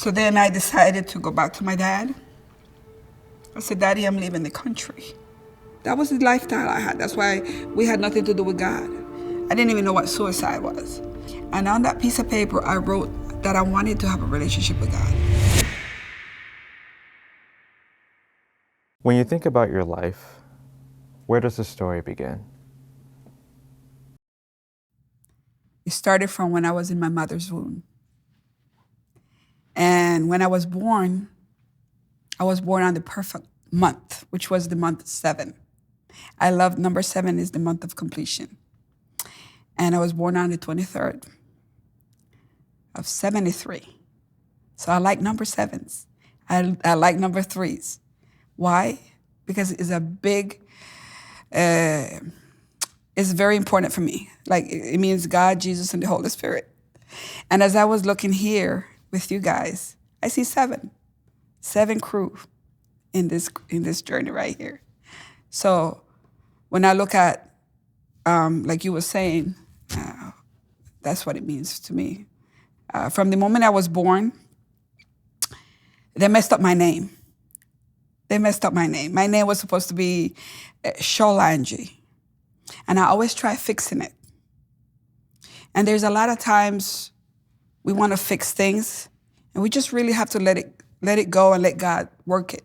So then I decided to go back to my dad. I said, Daddy, I'm leaving the country. That was the lifestyle I had. That's why we had nothing to do with God. I didn't even know what suicide was. And on that piece of paper, I wrote that I wanted to have a relationship with God. When you think about your life, where does the story begin? It started from when I was in my mother's womb. And when I was born on the perfect month, which was the month 7. I love number 7 is the month of completion. And I was born on the 23rd of 73. So I like number 7s. I like number 3s. Why? Because it's a big, it's very important for me. Like it means God, Jesus, and the Holy Spirit. And as I was looking here with you guys, I see 7 crew in this journey right here. So when I look at, like you were saying, that's what it means to me. From the moment I was born, they messed up my name. My name was supposed to be Sholanji. And I always try fixing it. And there's a lot of times we want to fix things, and we just really have to let it go and let God work it.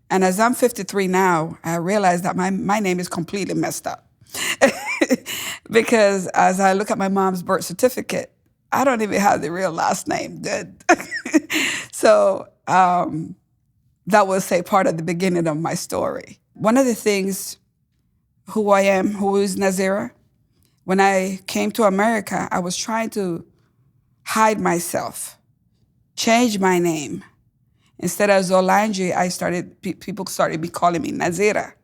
And as I'm 53 now, I realize that my name is completely messed up. Because as I look at my mom's birth certificate, I don't even have the real last name good. So that was, say, part of the beginning of my story. One of the things, who I am, who is Nazira, when I came to America, I was trying to hide myself, change my name. Instead of Zolanji, people started calling me Nazira.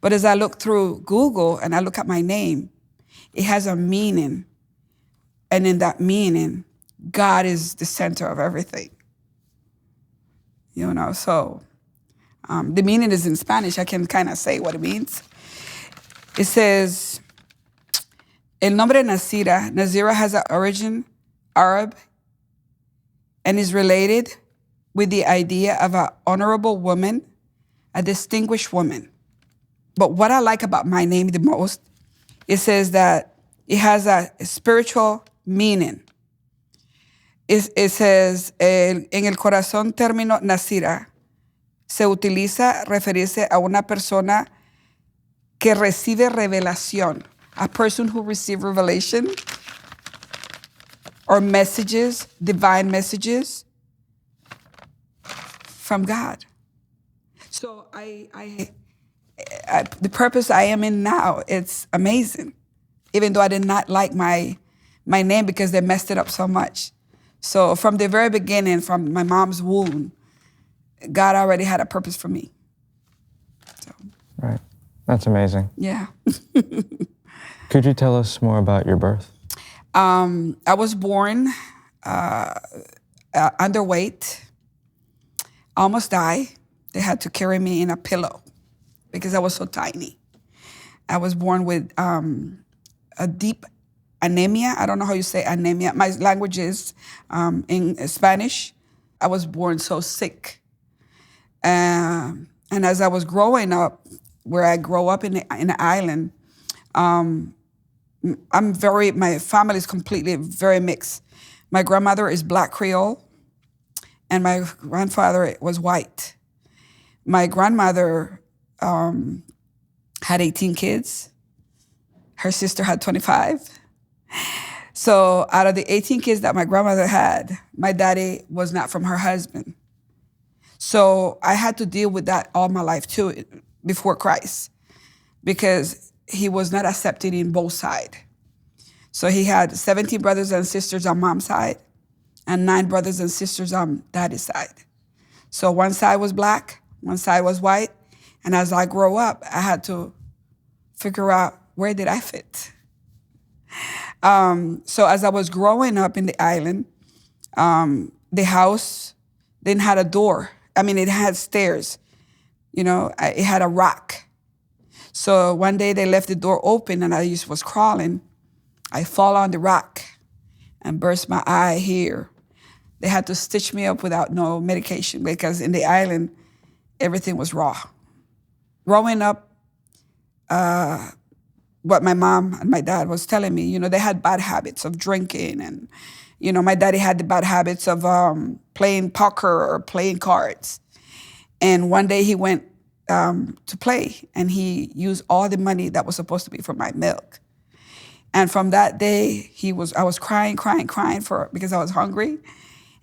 But as I look through Google and I look at my name, it has a meaning. And in that meaning, God is the center of everything. So the meaning is in Spanish. I can kind of say what it means. It says, El nombre Nazira. Nazira has an origin Arab and is related with the idea of an honorable woman, a distinguished woman. But what I like about my name the most, it says that it has a spiritual meaning. It says, en el corazón término Nazira se utiliza referirse a una persona que recibe revelación, a person who receives revelation or messages, divine messages from God. So the purpose I am in now, it's amazing. Even though I did not like my name because they messed it up so much. So from the very beginning, from my mom's womb, God already had a purpose for me. So. Right. That's amazing. Yeah. Could you tell us more about your birth? I was born underweight, almost died. They had to carry me in a pillow because I was so tiny. I was born with a deep anemia. I don't know how you say anemia. My language is in Spanish. I was born so sick. And as I was growing up, where I grew up in the island, my family is completely very mixed. My grandmother is Black Creole, and my grandfather was white. My grandmother had 18 kids. Her sister had 25. So out of the 18 kids that my grandmother had, my daddy was not from her husband. So I had to deal with that all my life too, before Christ, because he was not accepted in both sides. So he had 17 brothers and sisters on mom's side and 9 brothers and sisters on daddy's side. So one side was black, one side was white. And as I grow up, I had to figure out, where did I fit? So as I was growing up in the island, the house didn't have a door. I mean, it had stairs. It had a rock. So one day they left the door open and I just was crawling. I fall on the rock and burst my eye here. They had to stitch me up without no medication because in the island, everything was raw. Growing up, what my mom and my dad was telling me, they had bad habits of drinking. And, my daddy had the bad habits of playing poker or playing cards. And one day he went to play, and he used all the money that was supposed to be for my milk. And from that day, I was crying because I was hungry.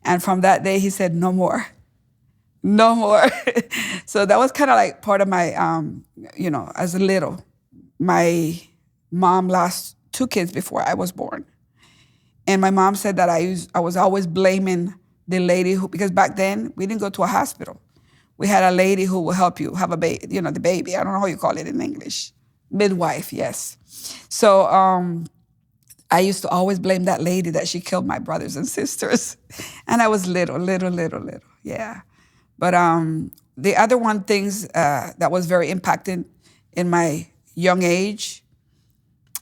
And from that day, he said, no more. No more. So that was kind of like part of my, as a little. My mom lost 2 kids before I was born. And my mom said that I was always blaming the lady because back then we didn't go to a hospital. We had a lady who will help you have a baby, the baby. I don't know how you call it in English. Midwife, yes. So I used to always blame that lady that she killed my brothers and sisters. And I was little, yeah. But the other one things that was very impacting in my young age,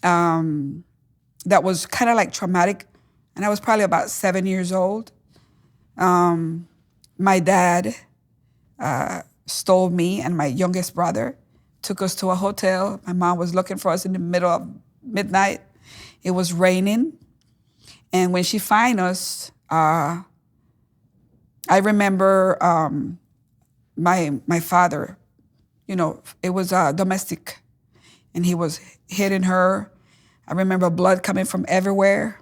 that was kind of like traumatic, and I was probably about 7 years old. My dad stole me and my youngest brother, took us to a hotel. My mom was looking for us in the middle of midnight. It was raining. And when she found us, I remember my father, it was domestic, and he was hitting her. I remember blood coming from everywhere.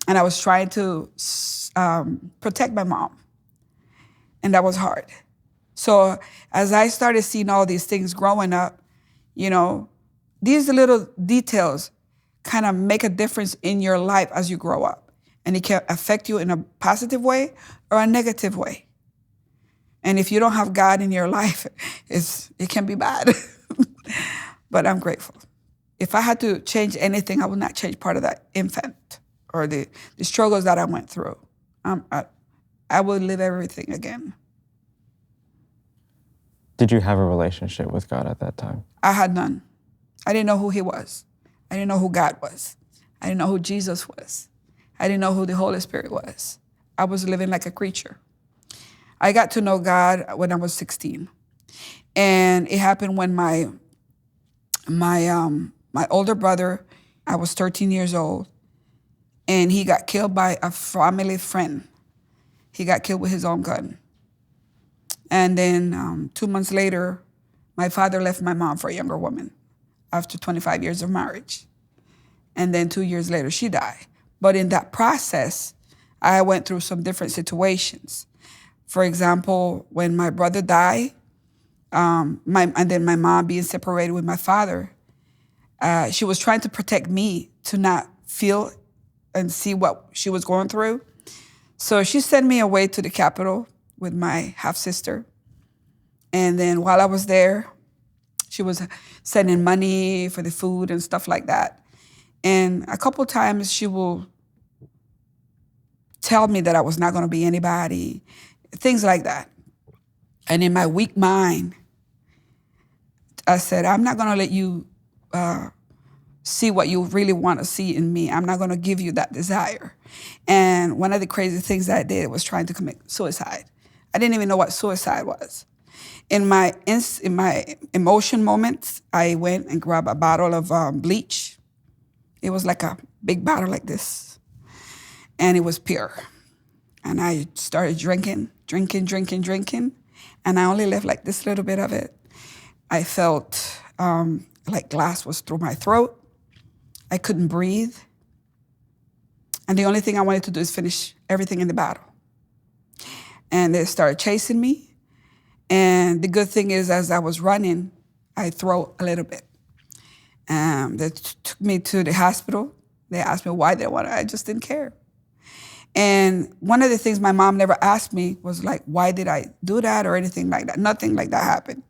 And I was trying to protect my mom. And that was hard. So as I started seeing all these things growing up, these little details kind of make a difference in your life as you grow up. And it can affect you in a positive way or a negative way. And if you don't have God in your life, it can be bad. But I'm grateful. If I had to change anything, I would not change part of that infant or the struggles that I went through. I would live everything again. Did you have a relationship with God at that time? I had none. I didn't know who he was. I didn't know who God was. I didn't know who Jesus was. I didn't know who the Holy Spirit was. I was living like a creature. I got to know God when I was 16. And it happened when my older brother, I was 13 years old, and he got killed by a family friend. He got killed with his own gun. And then 2 months later, my father left my mom for a younger woman after 25 years of marriage. And then 2 years later, she died. But in that process, I went through some different situations. For example, when my brother died, and then my mom being separated with my father, she was trying to protect me to not feel and see what she was going through. So she sent me away to the capital with my half-sister. And then while I was there, she was sending money for the food and stuff like that. And a couple times she will tell me that I was not going to be anybody, things like that. And in my weak mind, I said, I'm not going to let you see what you really want to see in me. I'm not going to give you that desire. And one of the crazy things that I did was trying to commit suicide. I didn't even know what suicide was. In my emotion moments, I went and grabbed a bottle of bleach. It was like a big bottle like this. And it was pure. And I started drinking. And I only left like this little bit of it. I felt like glass was through my throat. I couldn't breathe. And the only thing I wanted to do is finish everything in the bottle. And they started chasing me. And the good thing is, as I was running, I throw a little bit. They took me to the hospital. They asked me why they wanted. I just didn't care. And one of the things my mom never asked me was like, why did I do that or anything like that? Nothing like that happened.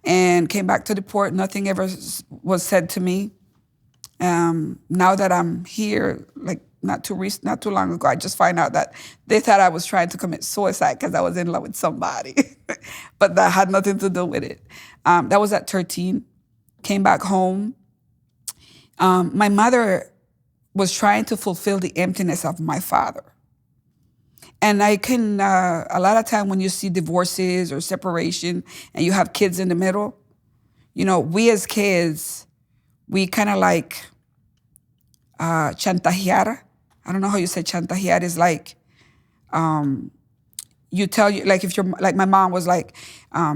And came back to the port. Nothing ever was said to me. Now that I'm here, like not too long ago, I just find out that they thought I was trying to commit suicide because I was in love with somebody. But that had nothing to do with it. That was at 13. Came back home. My mother was trying to fulfill the emptiness of my father. And I can, a lot of time when you see divorces or separation and you have kids in the middle, we as kids, we kind of like chantajear. I don't know how you say chantajear. Is like like if you're like my mom was like,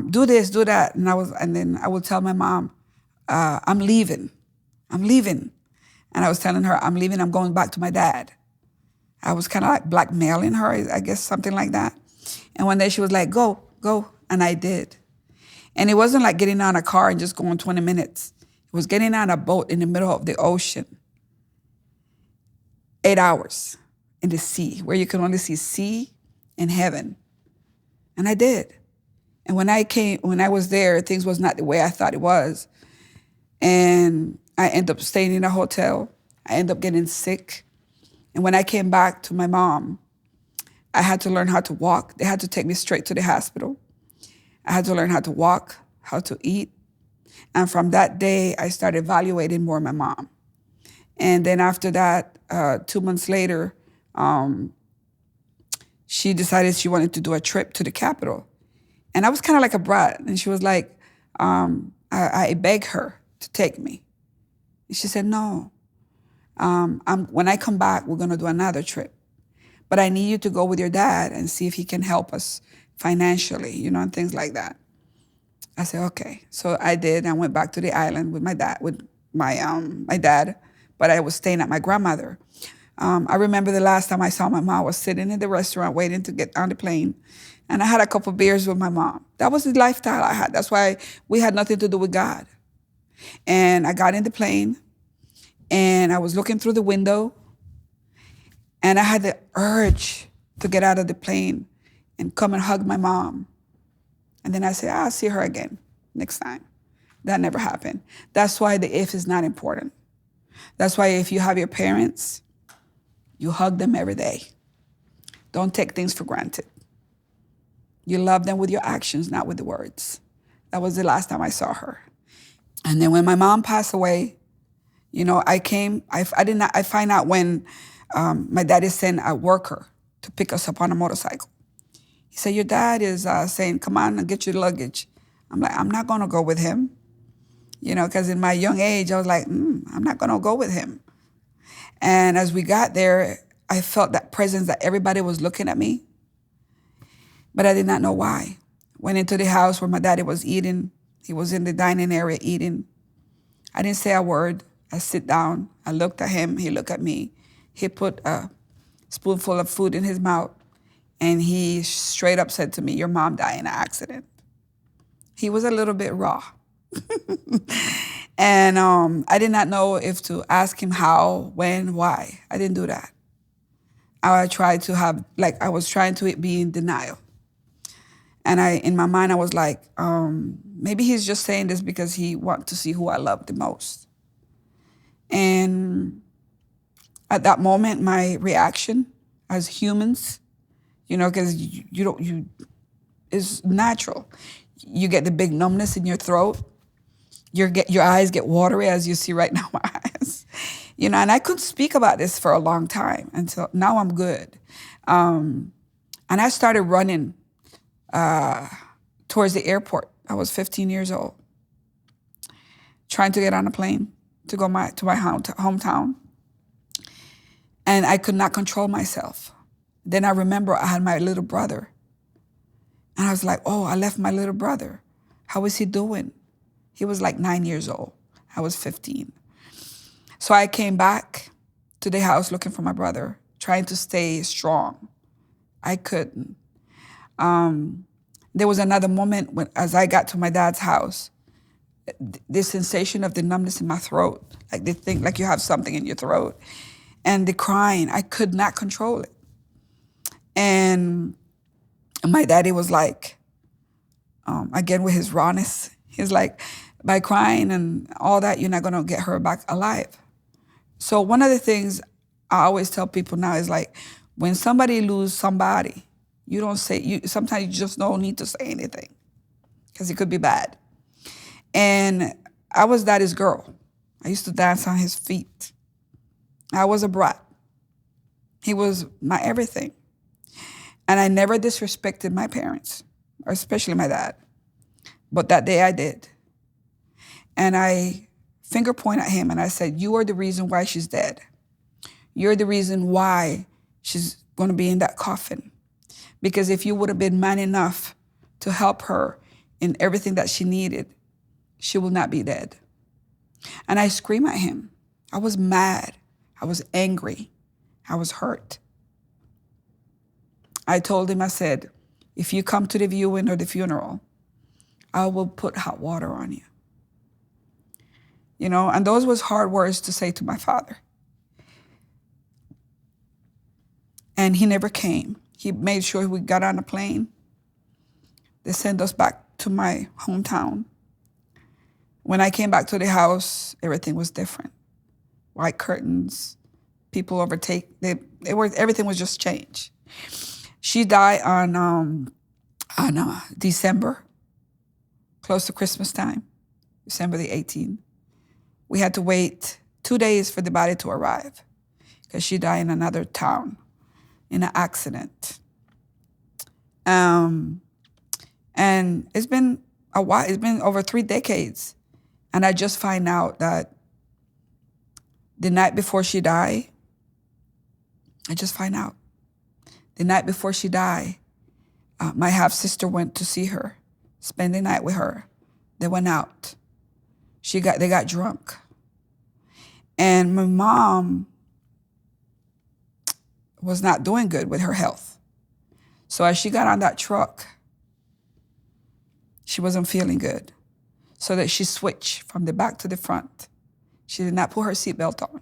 do this, do that, and then I would tell my mom, I'm leaving, and I was telling her I'm leaving. I'm going back to my dad. I was kind of like blackmailing her, I guess, something like that. And one day she was like, go, and I did. And it wasn't like getting on a car and just going 20 minutes. It was getting on a boat in the middle of the ocean, 8 hours in the sea, where you can only see sea and heaven. And I did. And when I was there, things was not the way I thought it was. And I ended up staying in a hotel. I ended up getting sick. And when I came back to my mom, I had to learn how to walk. They had to take me straight to the hospital. I had to learn how to walk, how to eat. And from that day, I started evaluating more my mom. And then after that, 2 months later, she decided she wanted to do a trip to the Capitol. And I was kind of like a brat. And she was like, I begged her to take me. And she said, no. When I come back, we're going to do another trip. But I need you to go with your dad and see if he can help us financially, and things like that. I said, okay. So I did. I went back to the island with my dad, my dad, but I was staying at my grandmother. I remember the last time I saw my mom was sitting in the restaurant waiting to get on the plane. And I had a couple beers with my mom. That was the lifestyle I had. That's why we had nothing to do with God. And I got in the plane. And I was looking through the window, and I had the urge to get out of the plane and come and hug my mom. And then I said, I'll see her again next time. That never happened. That's why the if is not important. That's why if you have your parents, you hug them every day. Don't take things for granted. You love them with your actions, not with the words. That was the last time I saw her. And then when my mom passed away, I find out when my daddy sent a worker to pick us up on a motorcycle. He said, your dad is saying, come on and get your luggage. I'm like, I'm not going to go with him. Because in my young age, I was like, I'm not going to go with him. And as we got there, I felt that presence that everybody was looking at me. But I did not know why. Went into the house where my daddy was eating. He was in the dining area eating. I didn't say a word. I sit down, I looked at him, he looked at me. He put a spoonful of food in his mouth, and he straight up said to me, your mom died in an accident. He was a little bit raw. And I did not know if to ask him how, when, why. I didn't do that. I tried to I was trying to be in denial. And in my mind, I was like, maybe he's just saying this because he wants to see who I love the most. And at that moment, my reaction as humans, because it's natural. You get the big numbness in your throat. Your eyes get watery, as you see right now, my eyes. And I couldn't speak about this for a long time until now I'm good. And I started running towards the airport. I was 15 years old, trying to get on a plane to go to my hometown. And I could not control myself. Then I remember I had my little brother. And I was like, oh, I left my little brother. How is he doing? He was like 9 years old. I was 15. So I came back to the house looking for my brother, trying to stay strong. I couldn't. There was another moment as I got to my dad's house, the sensation of the numbness in my throat, like the thing, like you have something in your throat, and the crying, I could not control it. And my daddy was like, again with his rawness, he's like, by crying and all that, you're not gonna get her back alive. So one of the things I always tell people now is like, when somebody loses somebody, you don't say, sometimes you just don't need to say anything because it could be bad. And I was daddy's girl. I used to dance on his feet. I was a brat. He was my everything. And I never disrespected my parents, or especially my dad. But that day I did. And I finger point at him and I said, you are the reason why she's dead. You're the reason why she's going to be in that coffin. Because if you would have been man enough to help her in everything that she needed, she will not be dead. And I screamed at him. I was mad. I was angry. I was hurt. I told him, I said, if you come to the viewing or the funeral, I will put hot water on you. You know, and those was hard words to say to my father. And he never came. He made sure we got on a plane. They sent us back to my hometown. When I came back to the house, everything was different. White curtains, people overtake. Everything was just changed. She died on December, close to Christmas time, December the 18th. We had to wait 2 days for the body to arrive because she died in another town in an accident. And it's been a while. It's been over 3 decades. And I just find out that the night before she died, I just find out. The night before she died, my half-sister went to see her, spend the night with her. They went out. They got drunk. And my mom was not doing good with her health. So as she got on that truck, she wasn't feeling good. So that she switched from the back to the front. She did not put her seatbelt on.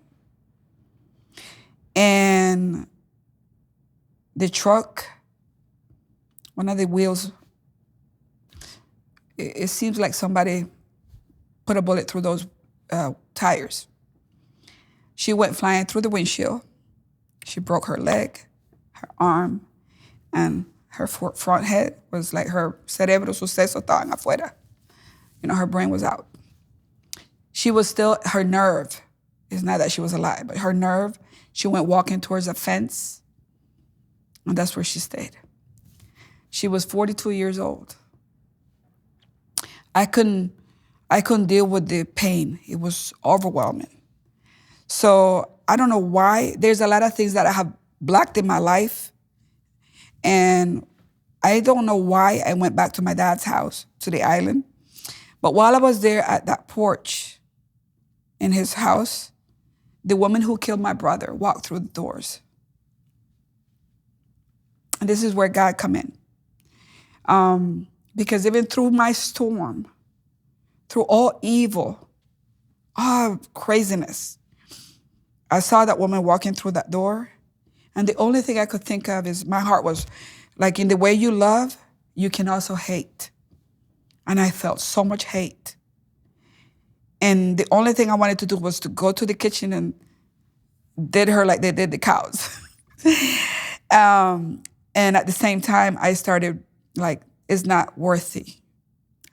And the truck, one of the wheels, it seems like somebody put a bullet through those tires. She went flying through the windshield. She broke her leg, her arm, and her front head was like her cerebro suceso estaban afuera. You know, her brain was out. She was still, her nerve, it's not that she was alive, but her nerve, she went walking towards a fence, and that's where she stayed. She was 42 years old. I couldn't deal with the pain. It was overwhelming. So I don't know why. There's a lot of things that I have blocked in my life, and I don't know why I went back to my dad's house, to the island. But while I was there at that porch in his house, the woman who killed my brother walked through the doors. And this is where God come in. Because even through my storm, through all evil, all craziness, I saw that woman walking through that door. And the only thing I could think of is my heart was like, in the way you love, you can also hate. And I felt so much hate. And the only thing I wanted to do was to go to the kitchen and did her like they did the cows. And at the same time, I started like, it's not worthy.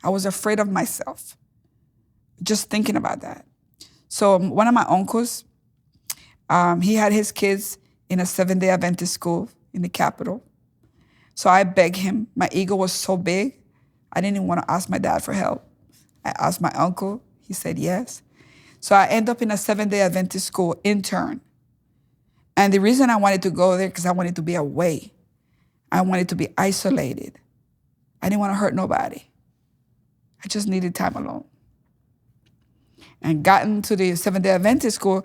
I was afraid of myself, just thinking about that. So one of my uncles, he had his kids in a 7-day Adventist school in the capital. So I begged him. My ego was so big, I didn't even want to ask my dad for help. I asked my uncle. He said yes. So I ended up in a 7-day Adventist school intern. And the reason I wanted to go there, because I wanted to be away. I wanted to be isolated. I didn't want to hurt nobody. I just needed time alone. And gotten to the 7-day Adventist school,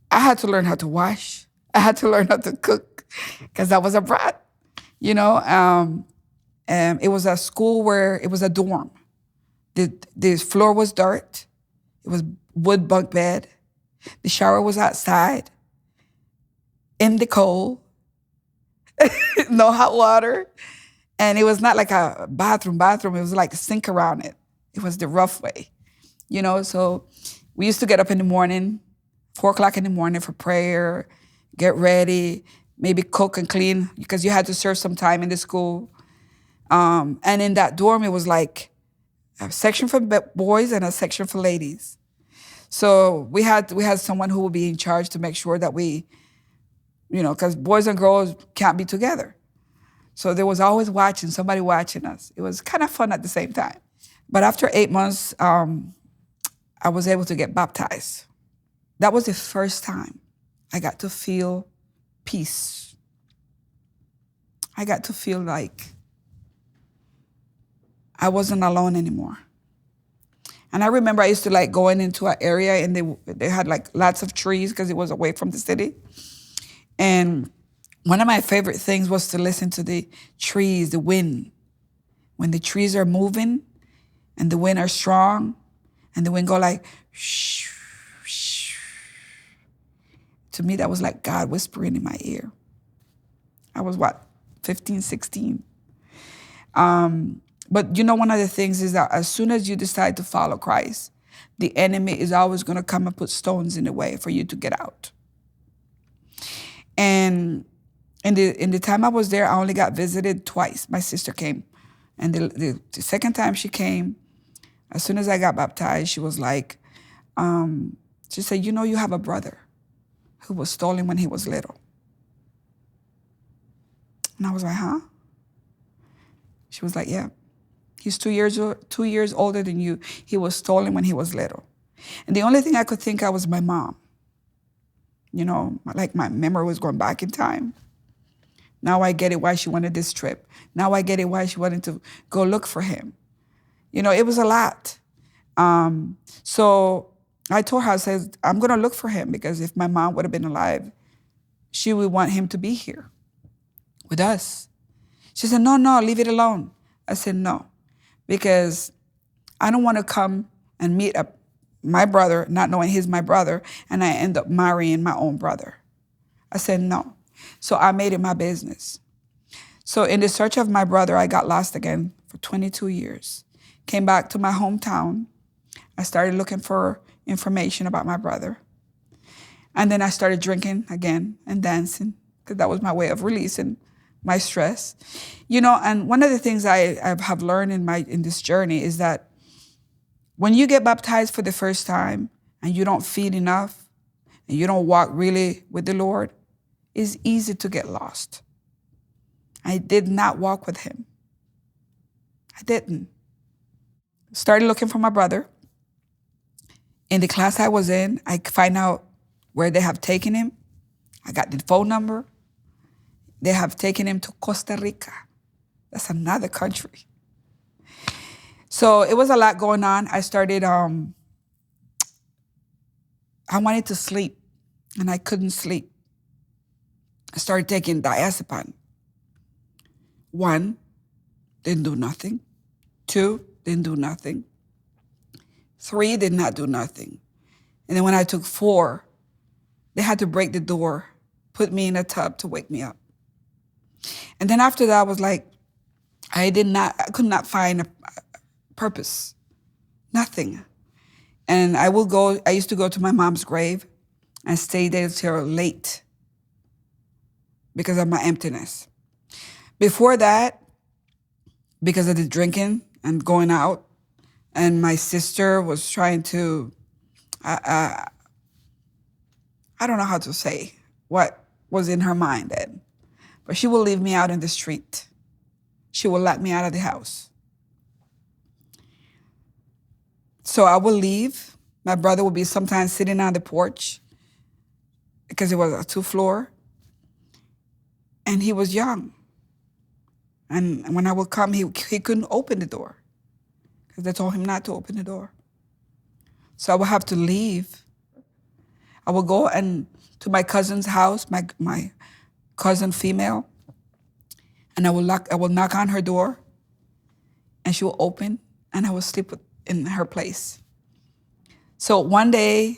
I had to learn how to wash. I had to learn how to cook, because I was a brat, you know. It was a school where it was a dorm. The floor was dirt. It was wood bunk bed. The shower was outside, in the cold, no hot water. And it was not like a bathroom. It was like a sink around it. It was the rough way, you know. So we used to get up in the morning, 4 o'clock in the morning for prayer, get ready, maybe cook and clean, because you had to serve some time in the school. And in that dorm, it was like a section for boys and a section for ladies. So we had someone who would be in charge to make sure that we, you know, because boys and girls can't be together. So there was always somebody watching us. It was kind of fun at the same time. But after 8 months, I was able to get baptized. That was the first time I got to feel peace. I got to feel like I wasn't alone anymore. And I remember I used to like going into an area and they had like lots of trees because it was away from the city. And one of my favorite things was to listen to the trees, the wind. When the trees are moving and the wind are strong and the wind go like, shh, shh. To me, that was like God whispering in my ear. I was 15, 16. But you know, one of the things is that as soon as you decide to follow Christ, the enemy is always going to come and put stones in the way for you to get out. And in the time I was there, I only got visited twice. My sister came. And the second time she came, as soon as I got baptized, she was like, she said, you know, you have a brother who was stolen when he was little. And I was like, huh? She was like, yeah. He's 2 years older than you. He was stolen when he was little. And the only thing I could think of was my mom. You know, like my memory was going back in time. Now I get it why she wanted this trip. Now I get it why she wanted to go look for him. You know, it was a lot. So I told her, I said, I'm going to look for him because if my mom would have been alive, she would want him to be here with us. She said, no, leave it alone. I said, no, because I don't want to come and meet my brother, not knowing he's my brother, and I end up marrying my own brother. I said, no. So I made it my business. So in the search of my brother, I got lost again for 22 years. Came back to my hometown. I started looking for information about my brother. And then I started drinking again and dancing, because that was my way of releasing my stress. You know, and one of the things I have learned in this journey is that when you get baptized for the first time and you don't feel enough and you don't walk really with the Lord, it's easy to get lost. I did not walk with him. I didn't. Started looking for my brother. In the class I was in, I find out where they have taken him. I got the phone number. They have taken him to Costa Rica. That's another country. So it was a lot going on. I started, I wanted to sleep, and I couldn't sleep. I started taking diazepam. 1, didn't do nothing. 2, didn't do nothing. 3, did not do nothing. And then when I took 4, they had to break the door, put me in a tub to wake me up. And then after that, I was like, I could not find a purpose, nothing. And I used to go to my mom's grave and stay there till late because of my emptiness. Before that, because of the drinking and going out, and my sister was trying to, I don't know how to say what was in her mind then, but she will leave me out in the street. She will let me out of the house. So I will leave. My brother would be sometimes sitting on the porch because it was a 2-floor, and he was young. And when I would come, he couldn't open the door because they told him not to open the door. So I would have to leave. I would go to my cousin's house, my cousin female, and I will knock on her door, and she will open, and I will sleep in her place. So one day,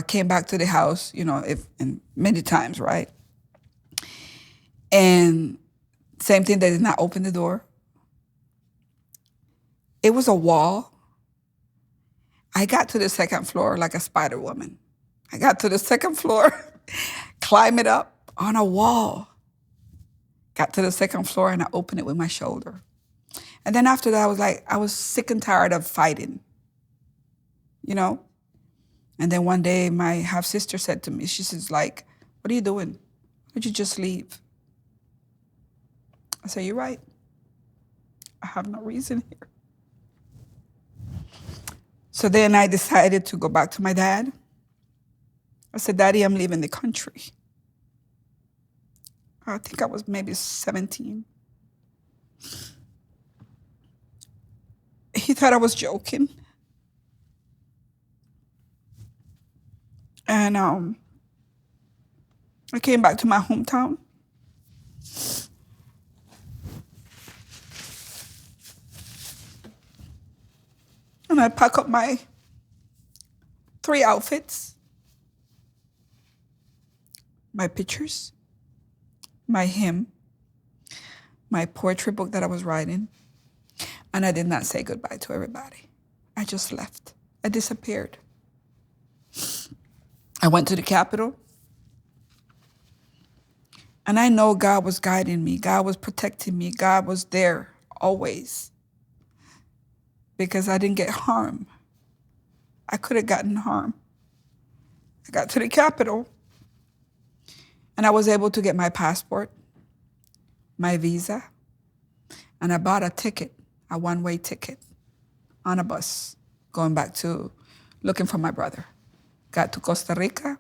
came back to the house, you know, and many times, right? And same thing, they did not open the door. It was a wall. I got to the 2nd floor like a spider woman. I got to the 2nd floor, climb it up on a wall. Got to the 2nd floor and I opened it with my shoulder. And then after that, I was sick and tired of fighting, you know? And then one day my half-sister said to me, she says like, what are you doing? Why don't you just leave? I said, you're right. I have no reason here. So then I decided to go back to my dad. I said, Daddy, I'm leaving the country. I think I was maybe 17. He thought I was joking. And I came back to my hometown. And I packed up my 3 outfits, my pictures, my hymn, my poetry book that I was writing, and I did not say goodbye to everybody. I just left. I disappeared. I went to the Capitol, and I know God was guiding me. God was protecting me. God was there always, because I didn't get harmed. I could have gotten harmed. I got to the Capitol, and I was able to get my passport, my visa, and I bought a ticket, a one-way ticket on a bus going back to looking for my brother. Got to Costa Rica,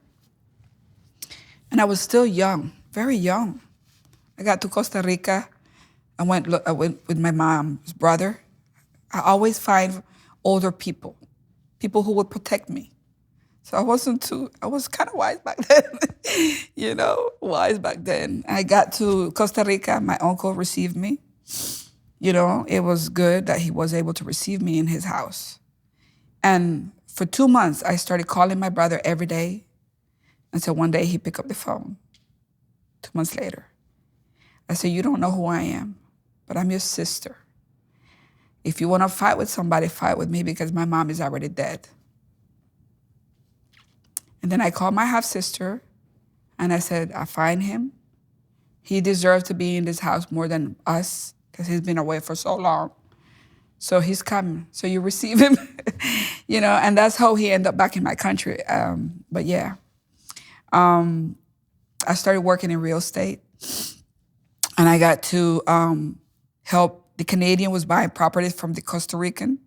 and I was still young, very young. I got to Costa Rica. I went with my mom's brother. I always find older people who would protect me. So I was kind of wise back then, wise back then. I got to Costa Rica. My uncle received me. It was good that he was able to receive me in his house. And for 2 months, I started calling my brother every day until one day he picked up the phone. 2 months later, I said, you don't know who I am, but I'm your sister. If you want to fight with somebody, fight with me, because my mom is already dead. And then I called my half-sister, and I said, I find him. He deserves to be in this house more than us, because he's been away for so long. So he's coming. So you receive him, and that's how he ended up back in my country. But yeah, I started working in real estate, and I got to help. The Canadian was buying properties from the Costa Rican,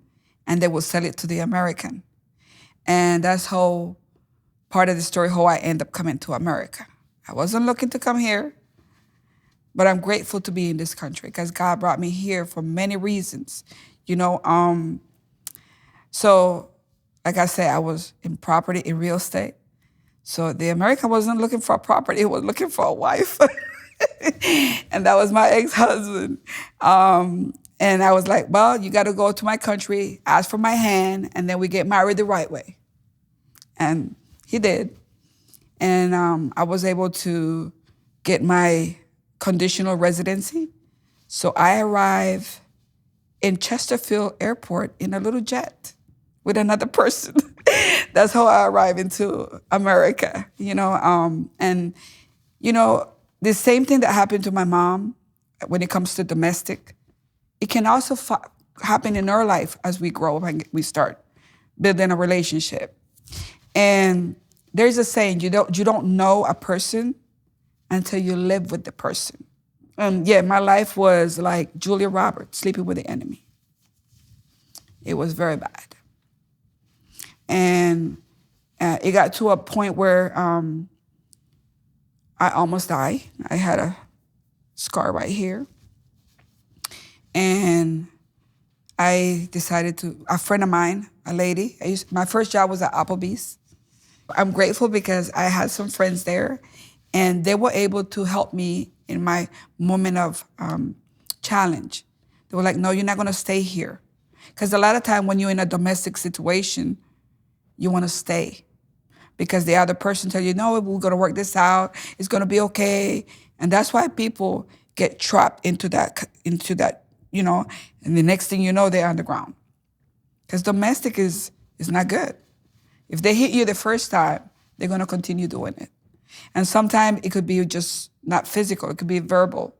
and they would sell it to the American. And that's how part of the story, how I ended up coming to America. I wasn't looking to come here, but I'm grateful to be in this country because God brought me here for many reasons. So like I said, I was in property, in real estate. So the American wasn't looking for a property, he was looking for a wife. And that was my ex-husband. And I was like, well, you got to go to my country, ask for my hand, and then we get married the right way. And he did. And I was able to get my conditional residency. So I arrived in Chesterfield Airport in a little jet with another person. That's how I arrived into America, the same thing that happened to my mom when it comes to domestic, it can also happen in our life as we grow and we start building a relationship. And there's a saying, you don't know a person until you live with the person. And yeah, my life was like Julia Roberts, sleeping with the enemy. It was very bad. And it got to a point where I almost died. I had a scar right here. And I decided a friend of mine, a lady, my first job was at Applebee's. I'm grateful because I had some friends there, and they were able to help me in my moment of challenge. They were like, no, you're not gonna stay here. Because a lot of time when you're in a domestic situation, you wanna stay. Because the other person tell you, no, we're gonna work this out, it's gonna be okay. And that's why people get trapped into that, and the next thing you know, they're underground. Because domestic is not good. If they hit you the first time, they're gonna continue doing it. And sometimes it could be just not physical, it could be verbal.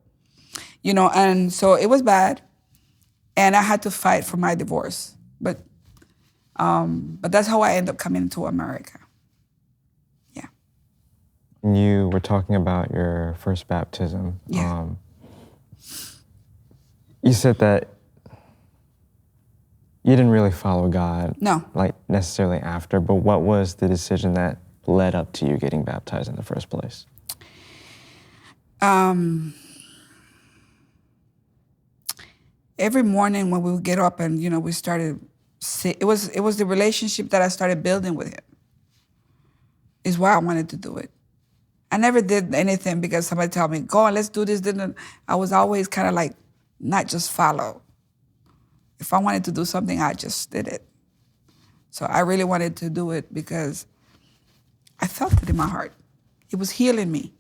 And so it was bad. And I had to fight for my divorce. But that's how I ended up coming to America. Yeah. You were talking about your first baptism. Yeah. You said that you didn't really follow God, No. like necessarily after, but what was the decision that led up to you getting baptized in the first place? Every morning when we would get up and, we started, it was the relationship that I started building with him is why I wanted to do it. I never did anything because somebody told me, go on, let's do this. I was always kind of like, not just follow. If I wanted to do something, I just did it. So I really wanted to do it because I felt it in my heart. It was healing me.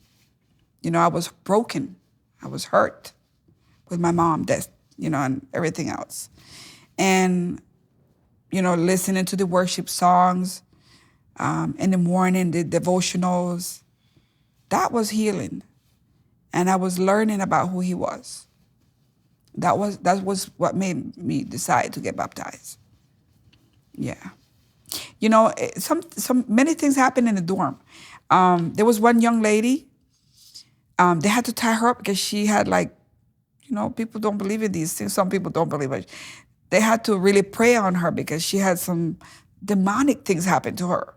I was broken. I was hurt with my mom, death, and everything else. And, listening to the worship songs, in the morning, the devotionals, that was healing. And I was learning about who he was. That was what made me decide to get baptized. Yeah. Many things happened in the dorm. There was one young lady, they had to tie her up because she had people don't believe in these things. Some people don't believe it. They had to really pray on her because she had some demonic things happen to her.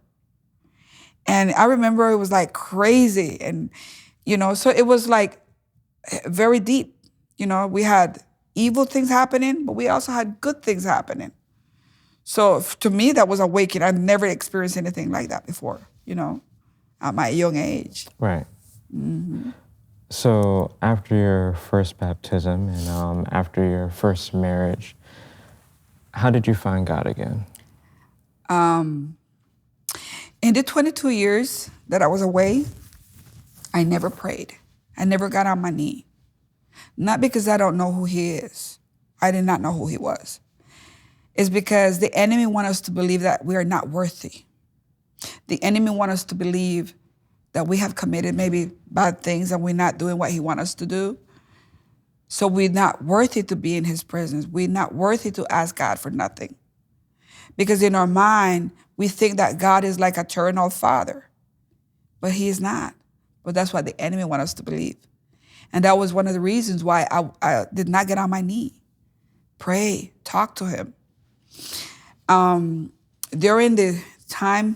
And I remember it was like crazy. And, so it was like very deep. We had evil things happening, but we also had good things happening. So to me, that was awakening. I've never experienced anything like that before, at my young age. Right. Mm-hmm. So after your first baptism and after your first marriage, how did you find God again? In the 22 years that I was away, I never prayed. I never got on my knee. Not because I don't know who he is. I did not know who he was. It's because the enemy wants us to believe that we are not worthy. The enemy wants us to believe that we have committed maybe bad things and we're not doing what he wants us to do. So we're not worthy to be in his presence. We're not worthy to ask God for nothing. Because in our mind, we think that God is like an eternal father, but he is not. But that's what the enemy wants us to believe. And that was one of the reasons why I did not get on my knee. Pray, talk to him. During the time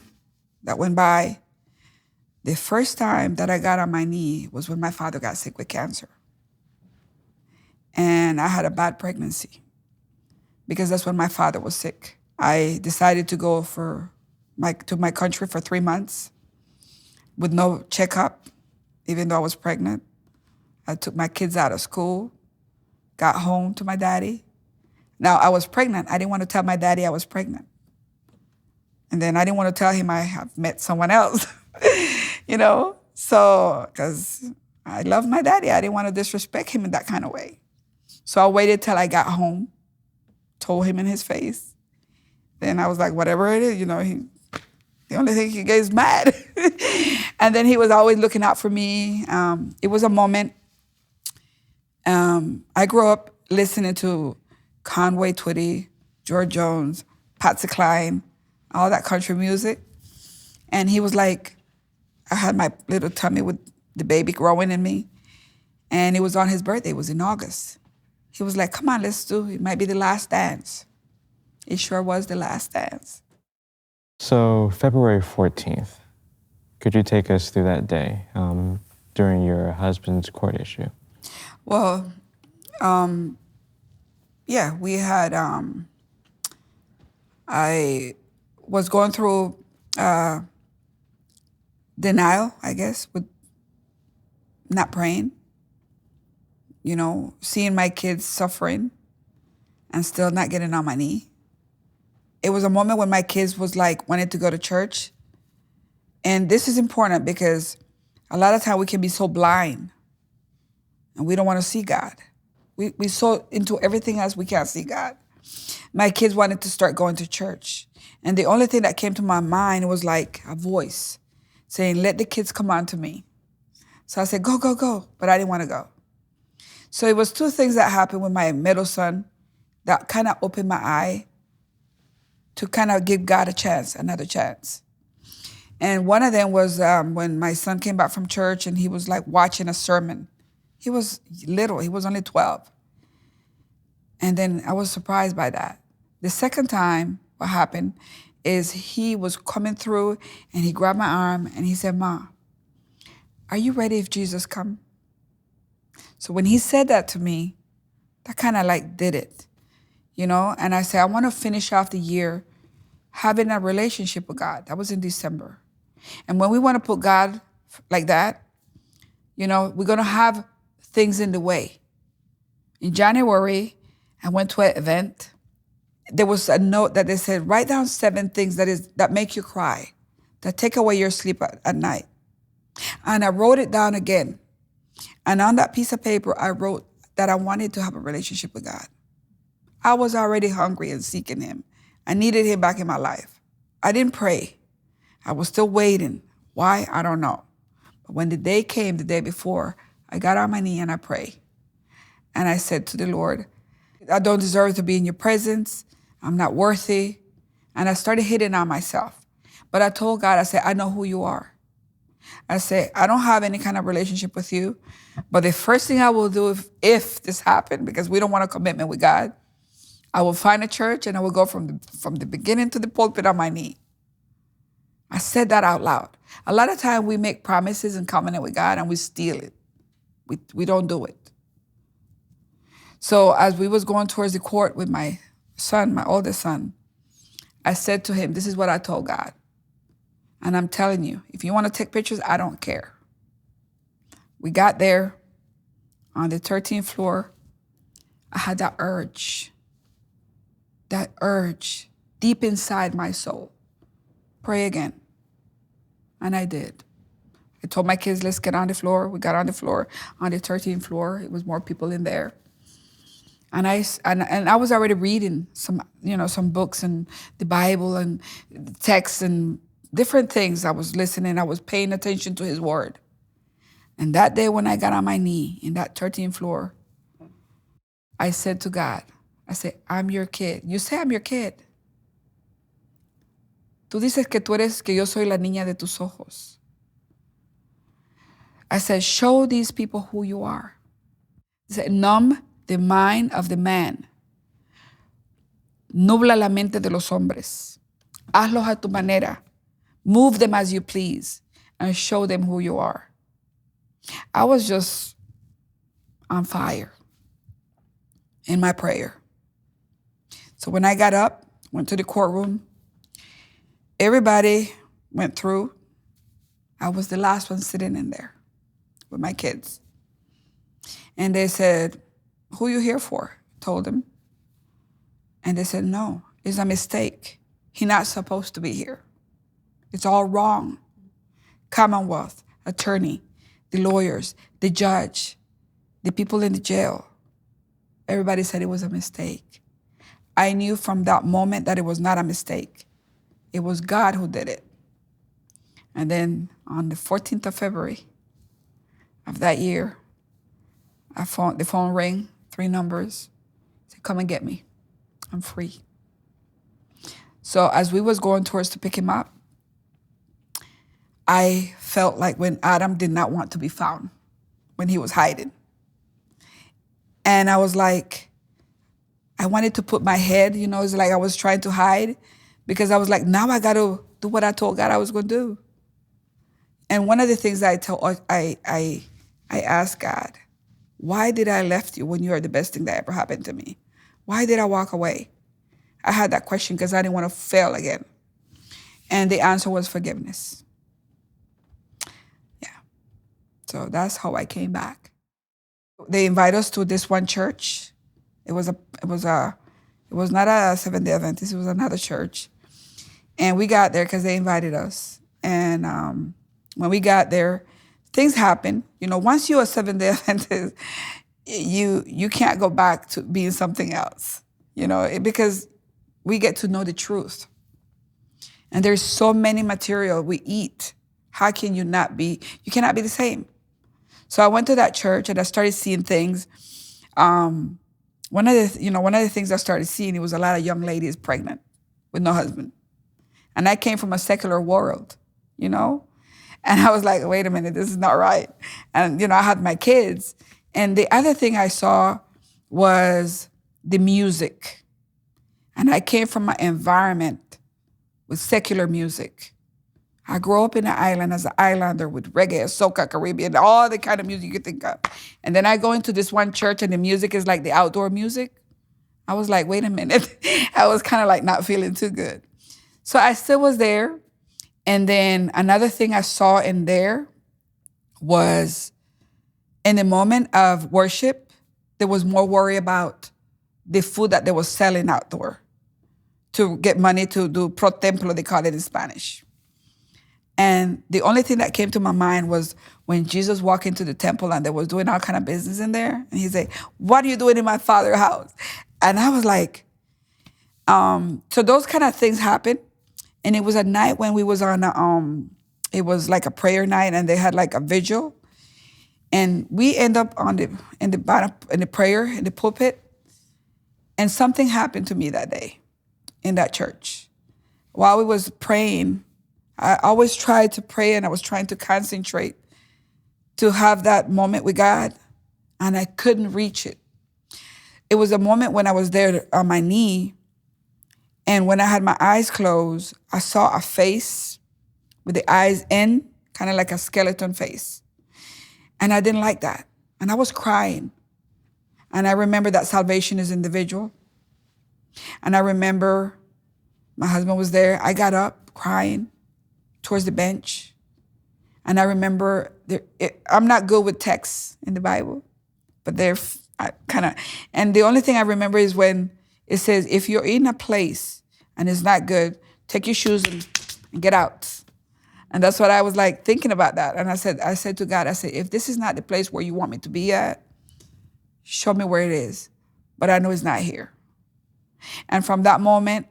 that went by, the first time that I got on my knee was when my father got sick with cancer. And I had a bad pregnancy because that's when my father was sick. I decided to go to my country for 3 months with no checkup, even though I was pregnant. I took my kids out of school, got home to my daddy. Now, I was pregnant. I didn't want to tell my daddy I was pregnant. And then I didn't want to tell him I have met someone else, So, because I love my daddy. I didn't want to disrespect him in that kind of way. So I waited till I got home, told him in his face. Then I was like, whatever it is, the only thing he gets mad. And then he was always looking out for me. It was a moment. I grew up listening to Conway Twitty, George Jones, Patsy Cline, all that country music. And he was like, I had my little tummy with the baby growing in me. And it was on his birthday. It was in August. He was like, come on, let's do it. It might be the last dance. It sure was the last dance. So February 14th, could you take us through that day during your husband's court issue? Well, yeah, we had, I was going through denial, I guess, with not praying, seeing my kids suffering and still not getting on my knee. It was a moment when my kids was like, wanted to go to church. And this is important because a lot of times we can be so blind and we don't want to see God. We so into everything else we can't see God. My kids wanted to start going to church. And the only thing that came to my mind was like a voice saying, let the kids come on to me. So I said, go, go, go. But I didn't want to go. So it was two things that happened with my middle son that kind of opened my eye to kind of give God a chance, another chance. And one of them was when my son came back from church and he was like watching a sermon. He was little, he was only 12. And then I was surprised by that. The second time, what happened is he was coming through and he grabbed my arm and he said, "Ma, are you ready if Jesus come?" So when he said that to me, that kind of like did it, And I said, I want to finish off the year having a relationship with God. That was in December. And when we want to put God like that, we're going to have things in the way. In January, I went to an event. There was a note that they said, write down 7 things that make you cry, that take away your sleep at night. And I wrote it down again. And on that piece of paper, I wrote that I wanted to have a relationship with God. I was already hungry and seeking him. I needed him back in my life. I didn't pray. I was still waiting. Why? I don't know. But when the day came, the day before, I got on my knee and I prayed. And I said to the Lord, I don't deserve to be in your presence. I'm not worthy. And I started hitting on myself. But I told God, I said, I know who you are. I said, I don't have any kind of relationship with you. But the first thing I will do if this happened, because we don't want a commitment with God, I will find a church and I will go from the beginning to the pulpit on my knee. I said that out loud. A lot of times we make promises and covenant with God and we steal it. We don't do it. So as we was going towards the court with my son, my oldest son, I said to him, this is what I told God. And I'm telling you, if you want to take pictures, I don't care. We got there on the 13th floor. I had that urge deep inside my soul. Pray again. And I did. I told my kids, let's get on the floor. We got on the floor, on the 13th floor. It was more people in there. And I was already reading some books and the Bible and texts and different things. I was listening. I was paying attention to his word. And that day when I got on my knee in that 13th floor, I said to God, I said, I'm your kid. You say I'm your kid. Tú dices que yo soy la niña de tus ojos. I said, show these people who you are. I said, numb the mind of the man. Nubla la mente de los hombres. Hazlos a tu manera. Move them as you please and show them who you are. I was just on fire in my prayer. So when I got up, went to the courtroom, everybody went through. I was the last one sitting in there with my kids. And they said, who you here for? I told them. And they said, no, it's a mistake. He's not supposed to be here. It's all wrong. Commonwealth, attorney, the lawyers, the judge, the people in the jail. Everybody said it was a mistake. I knew from that moment that it was not a mistake. It was God who did it. And then on the 14th of February of that year, the phone rang, 3 numbers. Said, come and get me. I'm free. So as we was going towards to pick him up, I felt like when Adam did not want to be found, when he was hiding. And I was like, I wanted to put my head, it's like I was trying to hide because I was like, now I got to do what I told God I was going to do. And one of the things I asked God, why did I left you when you are the best thing that ever happened to me? Why did I walk away? I had that question because I didn't want to fail again. And the answer was forgiveness. Yeah. So that's how I came back. They invited us to this one church. It was not a Seventh-day Adventist. It was another church. And we got there because they invited us. And when we got there, things happened. Once you're a Seventh-day Adventist, you can't go back to being something else, because we get to know the truth. And there's so many material we eat. How can you cannot be the same. So I went to that church and I started seeing things. One of the things I started seeing, it was a lot of young ladies pregnant with no husband. And I came from a secular world, And I was like, wait a minute, this is not right. And, I had my kids. And the other thing I saw was the music. And I came from an environment with secular music. I grew up in the island as an islander with reggae, soca, Caribbean, all the kind of music you could think of. And then I go into this one church and the music is like the outdoor music. I was like, wait a minute. I was kind of like not feeling too good. So I still was there. And then another thing I saw in there was in the moment of worship, there was more worry about the food that they were selling outdoor to get money to do pro templo, they call it in Spanish. And the only thing that came to my mind was when Jesus walked into the temple and they was doing all kind of business in there. And he said, what are you doing in my father's house? And I was like, so those kind of things happened. And it was a night when we was on it was like a prayer night and they had like a vigil. And we end up in the prayer, in the pulpit. And something happened to me that day in that church. While we was praying, I always tried to pray and I was trying to concentrate to have that moment with God, and I couldn't reach it. It was a moment when I was there on my knee, and when I had my eyes closed, I saw a face with the eyes in, kind of like a skeleton face. And I didn't like that. And I was crying. And I remember that salvation is individual. And I remember my husband was there. I got up crying towards the bench. And I remember, I'm not good with texts in the Bible, but and the only thing I remember is when it says, if you're in a place and it's not good, take your shoes and get out. And that's what I was like thinking about that. And I said to God, if this is not the place where you want me to be at, show me where it is. But I know it's not here. And from that moment,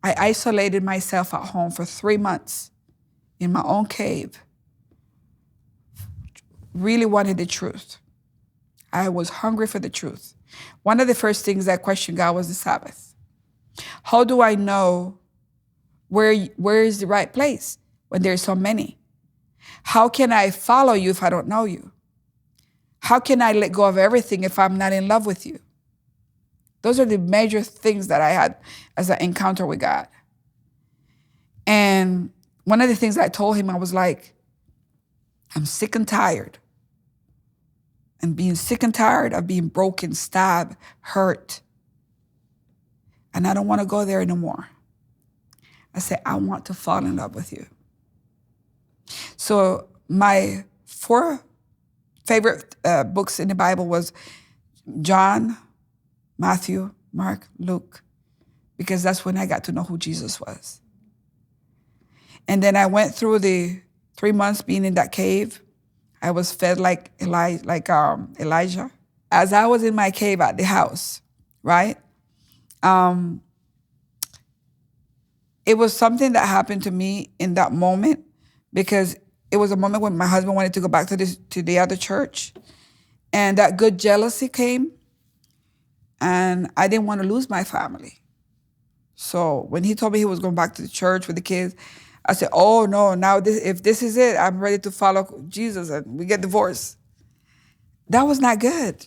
I isolated myself at home for 3 months in my own cave. Really wanted the truth. I was hungry for the truth. One of the first things I questioned God was the Sabbath. How do I know where is the right place when there's so many? How can I follow you if I don't know you? How can I let go of everything if I'm not in love with you? Those are the major things that I had as an encounter with God. And one of the things I told him, I was like, I'm sick and tired. And being sick and tired of being broken, stabbed, hurt. And I don't want to go there anymore. I said, I want to fall in love with you. So my 4 favorite books in the Bible was John, Matthew, Mark, Luke, because that's when I got to know who Jesus was. And then I went through the 3 months being in that cave. I was fed like Elijah. As I was in my cave at the house, right? It was something that happened to me in that moment, because it was a moment when my husband wanted to go back to the other church, and that good jealousy came, and I didn't want to lose my family. So when he told me he was going back to the church with the kids, I said, oh no, now if this is it, I'm ready to follow Jesus and we get divorced. That was not good,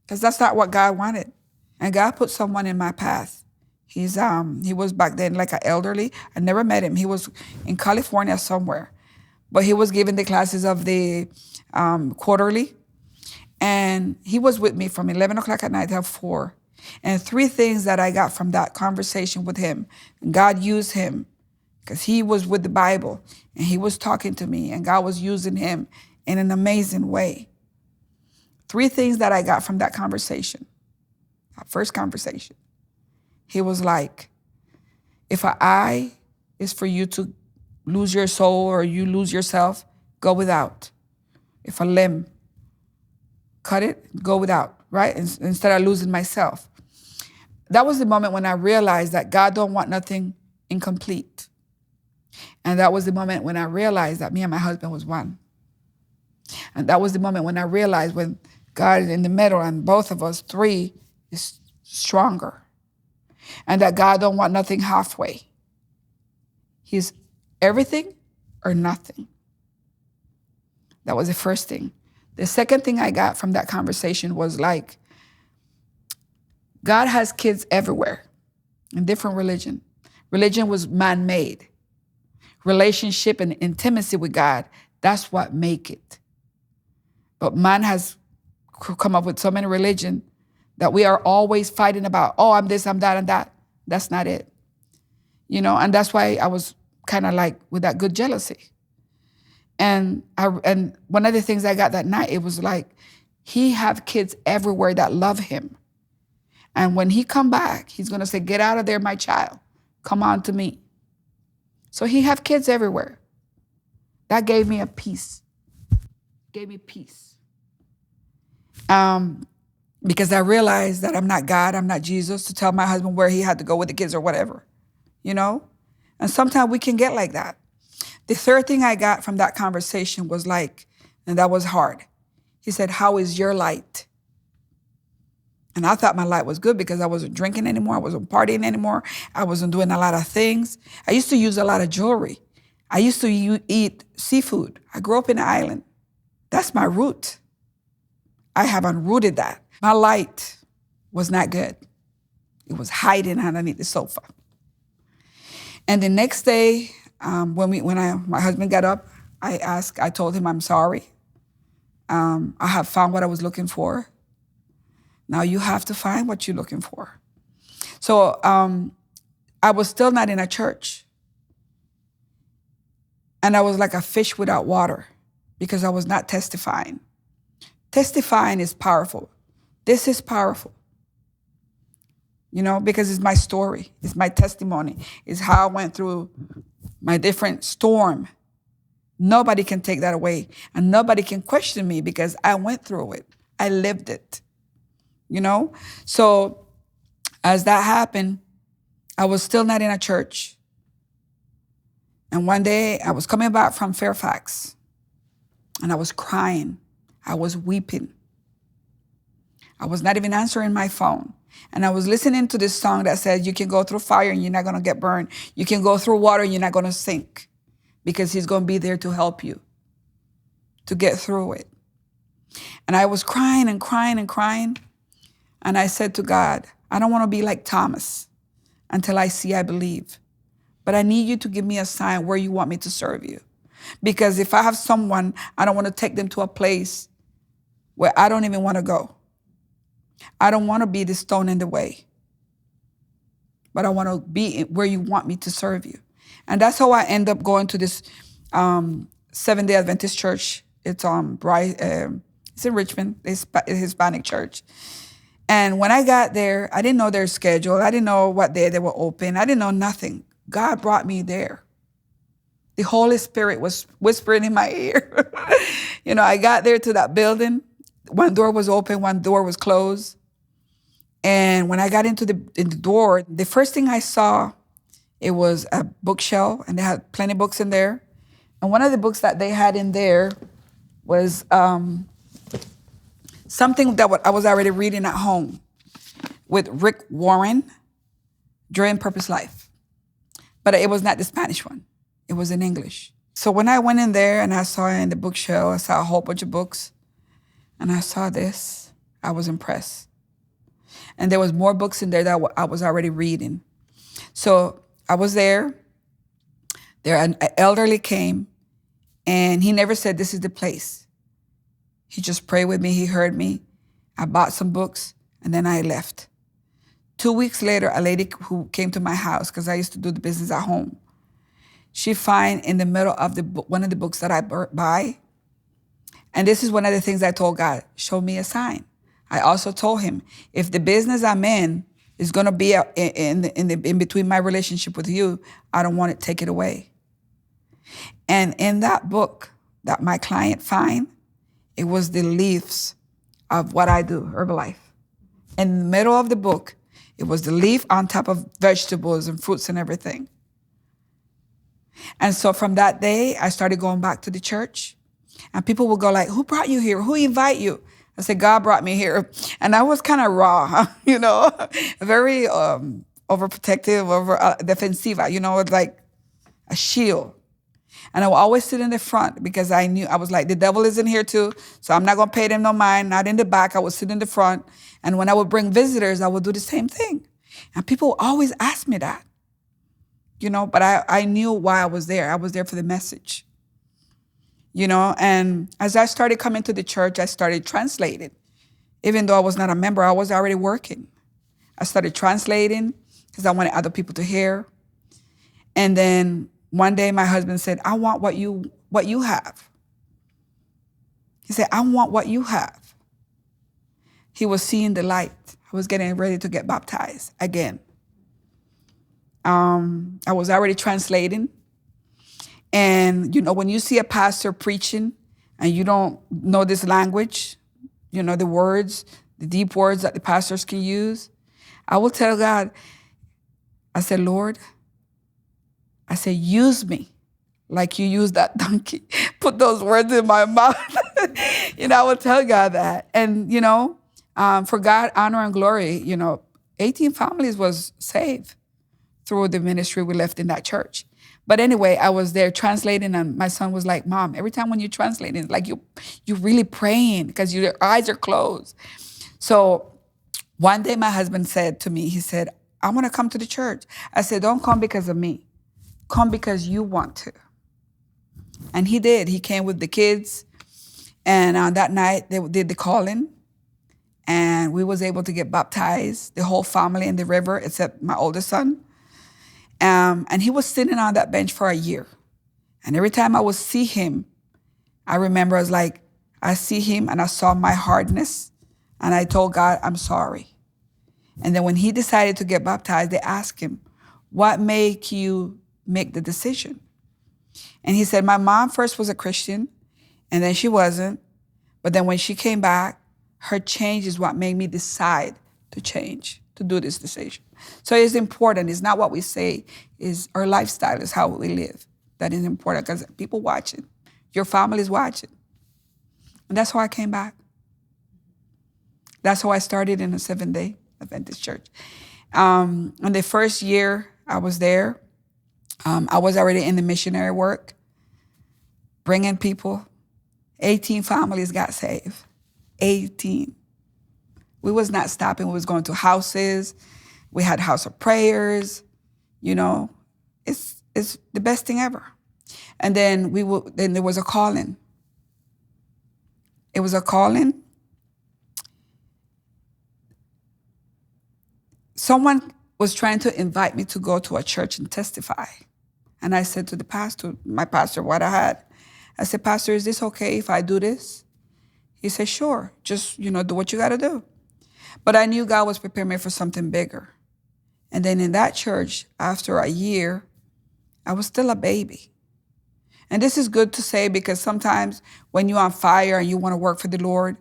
because that's not what God wanted. And God put someone in my path. He was back then like an elderly. I never met him. He was in California somewhere, but he was giving the classes of the quarterly. And he was with me from 11 o'clock at night till 4. And 3 things that I got from that conversation with him, God used him because he was with the Bible and he was talking to me, and God was using him in an amazing way. 3 things that I got from that conversation, that first conversation. He was like, if an eye is for you to lose your soul or you lose yourself, go without. If a limb, cut it, go without, right? Instead of losing myself. That was the moment when I realized that God don't want nothing incomplete. And that was the moment when I realized that me and my husband was one. And that was the moment when I realized when God is in the middle and both of us, 3, is stronger. And that God don't want nothing halfway. He's everything or nothing. That was the first thing. The second thing I got from that conversation was like, God has kids everywhere in different religion. Religion was man-made. Relationship and intimacy with God, that's what make it. But man has come up with so many religion that we are always fighting about, oh, I'm this, I'm that, and that. That's not it. And that's why I was kind of like with that good jealousy. And one of the things I got that night, it was like, he have kids everywhere that love him. And when he come back, he's going to say, get out of there, my child. Come on to me. So he have kids everywhere. That gave me a peace. Gave me peace. Because I realized that I'm not God, I'm not Jesus, to tell my husband where he had to go with the kids or whatever, And sometimes we can get like that. The third thing I got from that conversation was like, and that was hard. He said, how is your light? And I thought my light was good because I wasn't drinking anymore. I wasn't partying anymore. I wasn't doing a lot of things. I used to use a lot of jewelry. I used to eat seafood. I grew up in the island. That's my root. I have unrooted that. My light was not good. It was hiding underneath the sofa. And the next day, when my husband got up, I told him I'm sorry. I have found what I was looking for. Now you have to find what you're looking for. So I was still not in a church. And I was like a fish without water because I was not testifying. Testifying is powerful. This is powerful. Because it's my story. It's my testimony. It's how I went through my different storm. Nobody can take that away. And nobody can question me because I went through it. I lived it. So as that happened, I was still not in a church. And one day I was coming back from Fairfax and I was crying. I was weeping. I was not even answering my phone. And I was listening to this song that says, you can go through fire and you're not going to get burned. You can go through water and you're not going to sink because he's going to be there to help you to get through it. And I was crying and crying and crying. And I said to God, I don't want to be like Thomas. Until I see, I believe. But I need you to give me a sign where you want me to serve you. Because if I have someone, I don't want to take them to a place where I don't even want to go. I don't want to be the stone in the way. But I want to be where you want me to serve you. And that's how I end up going to this Seventh-day Adventist church. It's it's in Richmond, it's a Hispanic church. And when I got there, I didn't know their schedule. I didn't know what day they were open. I didn't know nothing. God brought me there. The Holy Spirit was whispering in my ear. I got there to that building. One door was open, one door was closed. And when I got in the door, the first thing I saw, it was a bookshelf, and they had plenty of books in there. And one of the books that they had in there was something that I was already reading at home with Rick Warren, Joy and Purpose Life. But it was not the Spanish one. It was in English. So when I went in there and I saw in the bookshelf, I saw a whole bunch of books. And I saw this, I was impressed. And there was more books in there that I was already reading. So I was there. An elderly came, and he never said, this is the place. He just prayed with me. He heard me. I bought some books, and then I left. 2 weeks later, a lady who came to my house, because I used to do the business at home, she find in the middle of one of the books that I buy. And this is one of the things I told God, show me a sign. I also told him, if the business I'm in is going to be in between my relationship with you, I don't want it, take it away. And in that book that my client find, it was the leaves of what I do, Herbalife. In the middle of the book, it was the leaf on top of vegetables and fruits and everything. And so from that day, I started going back to the church. And people would go like, who brought you here? Who invite you? I said, God brought me here. And I was kind of raw, very overprotective, defensiva, like a shield. And I would always sit in the front because I knew, I was like, the devil is in here too, so I'm not going to pay them no mind, not in the back. I would sit in the front. And when I would bring visitors, I would do the same thing. And people would always ask me that, but I knew why I was there. I was there for the message, And as I started coming to the church, I started translating. Even though I was not a member, I was already working. I started translating because I wanted other people to hear. And then one day my husband said, I want what you have. He said, I want what you have. He was seeing the light. I was getting ready to get baptized again. I was already translating. And, when you see a pastor preaching and you don't know this language, the words, the deep words that the pastors can use, I will tell God, I said, Lord, I said, use me like you used that donkey. Put those words in my mouth. I will tell God that. And, for God, honor and glory, 18 families was saved through the ministry we left in that church. But anyway, I was there translating, and my son was like, Mom, every time when you're translating, it's like you're really praying because your eyes are closed. So one day my husband said to me, he said, I want to come to the church. I said, don't come because of me. Come because you want to. And he did. He came with the kids. And that night, they did the calling. And we was able to get baptized, the whole family in the river, except my oldest son. And he was sitting on that bench for a year. And every time I would see him, I remember I was like, I see him and I saw my hardness. And I told God, I'm sorry. And then when he decided to get baptized, they asked him, what made you make the decision? And he said, my mom first was a Christian, and then she wasn't. But then when she came back, her change is what made me decide to change, to do this decision. So it's important. It's not what we say, is our lifestyle, is how we live. That is important because people watching. Your family's watching. And that's why I came back. That's how I started in a Seventh-day Adventist church. In the first year I was there, I was already in the missionary work, bringing people. 18 families got saved. 18. We was not stopping. We was going to houses. We had house of prayers. It's the best thing ever. And then then there was a calling. It was a calling. Someone was trying to invite me to go to a church and testify. And I said to my pastor, what I had. I said, Pastor, is this okay if I do this? He said, sure. Just, do what you got to do. But I knew God was preparing me for something bigger. And then in that church, after a year, I was still a baby. And this is good to say because sometimes when you're on fire and you want to work for the Lord,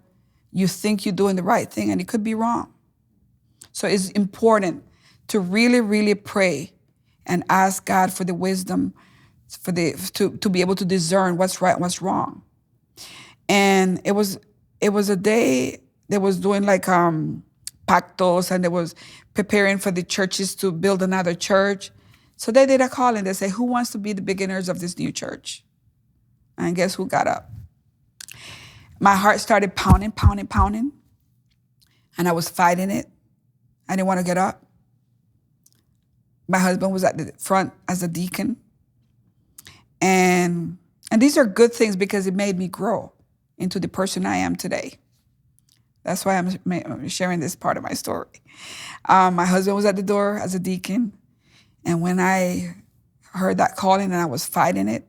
you think you're doing the right thing and it could be wrong. So it's important to really, really pray and ask God for the wisdom to be able to discern what's right and what's wrong. And it was a day they was doing like pactos, and they was preparing for the churches to build another church. So they did a call and they said, who wants to be the beginners of this new church? And guess who got up? My heart started pounding, pounding, pounding. And I was fighting it. I didn't want to get up. My husband was at the front as a deacon. And these are good things because it made me grow into the person I am today. That's why I'm sharing this part of my story. My husband was at the door as a deacon. And when I heard that calling and I was fighting it,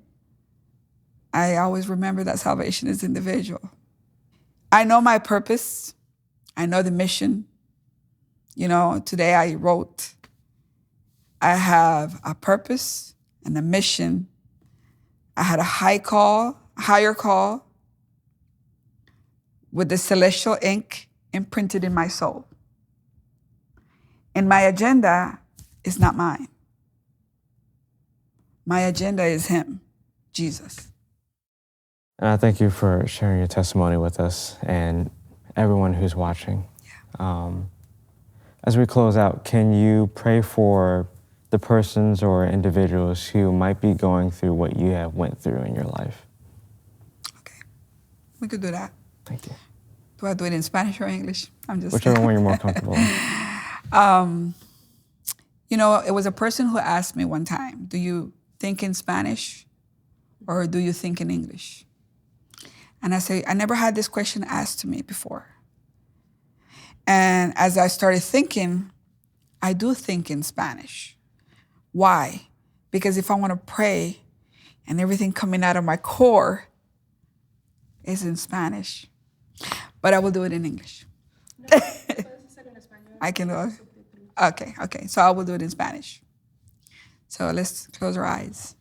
I always remember that salvation is individual. I know my purpose. I know the mission. Today I wrote, I have a purpose and a mission. I had a higher call with the celestial ink imprinted in my soul. And my agenda is not mine. My agenda is him, Jesus. And I thank you for sharing your testimony with us and everyone who's watching. Yeah. As we close out, can you pray for the persons or individuals who might be going through what you have went through in your life? Okay, we could do that. Thank you. Do I do it in Spanish or English? I'm just Whichever one you're more comfortable with. You know, it was a person who asked me one time, do you think in Spanish or do you think in English? And I say, I never had this question asked to me before. And as I started thinking, I do think in Spanish. Why? Because if I want to pray and everything coming out of my core is in Spanish, but I will do it in English. I can do it. Okay. So I will do it in Spanish. So let's close our eyes.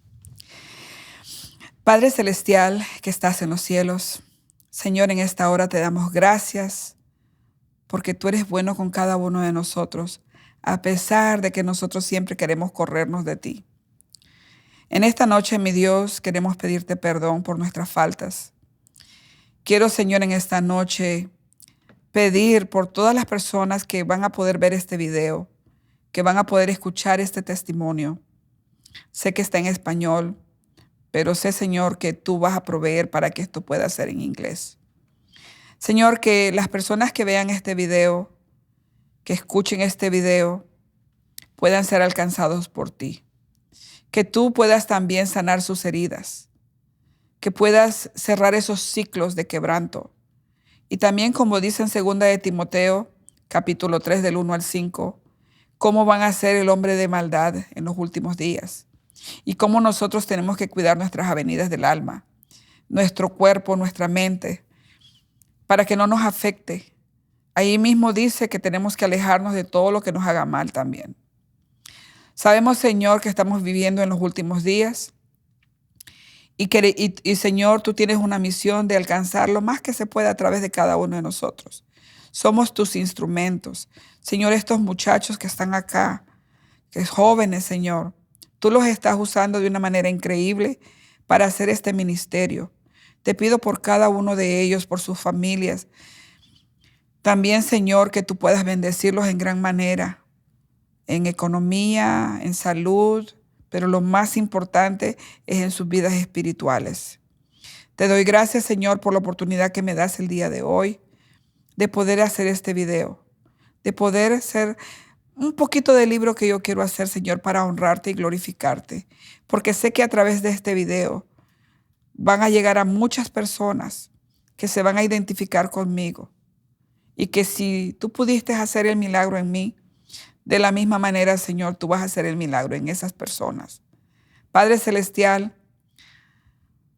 Padre Celestial que estás en los cielos, Señor, en esta hora te damos gracias porque tú eres bueno con cada uno de nosotros, a pesar de que nosotros siempre queremos corrernos de ti. En esta noche, mi Dios, queremos pedirte perdón por nuestras faltas. Quiero, Señor, en esta noche pedir por todas las personas que van a poder ver este video, que van a poder escuchar este testimonio. Sé que está en español, pero sé, Señor, que tú vas a proveer para que esto pueda ser en inglés. Señor, que las personas que vean este video, que escuchen este video, puedan ser alcanzados por ti. Que tú puedas también sanar sus heridas, que puedas cerrar esos ciclos de quebranto. Y también, como dice en 2 de Timoteo, capítulo 3, del 1 al 5, cómo van a ser el hombre de maldad en los últimos días y cómo nosotros tenemos que cuidar nuestras avenidas del alma, nuestro cuerpo, nuestra mente, para que no nos afecte. Ahí mismo dice que tenemos que alejarnos de todo lo que nos haga mal también. Sabemos, Señor, que estamos viviendo en los últimos días y Señor, tú tienes una misión de alcanzar lo más que se pueda a través de cada uno de nosotros. Somos tus instrumentos. Señor, estos muchachos que están acá, que es jóvenes, Señor, tú los estás usando de una manera increíble para hacer este ministerio. Te pido por cada uno de ellos, por sus familias. También, Señor, que tú puedas bendecirlos en gran manera, en economía, en salud, pero lo más importante es en sus vidas espirituales. Te doy gracias, Señor, por la oportunidad que me das el día de hoy de poder hacer este video, de poder hacer un poquito del libro que yo quiero hacer, Señor, para honrarte y glorificarte, porque sé que a través de este video van a llegar a muchas personas que se van a identificar conmigo y que si tú pudiste hacer el milagro en mí, de la misma manera, Señor, tú vas a hacer el milagro en esas personas. Padre Celestial,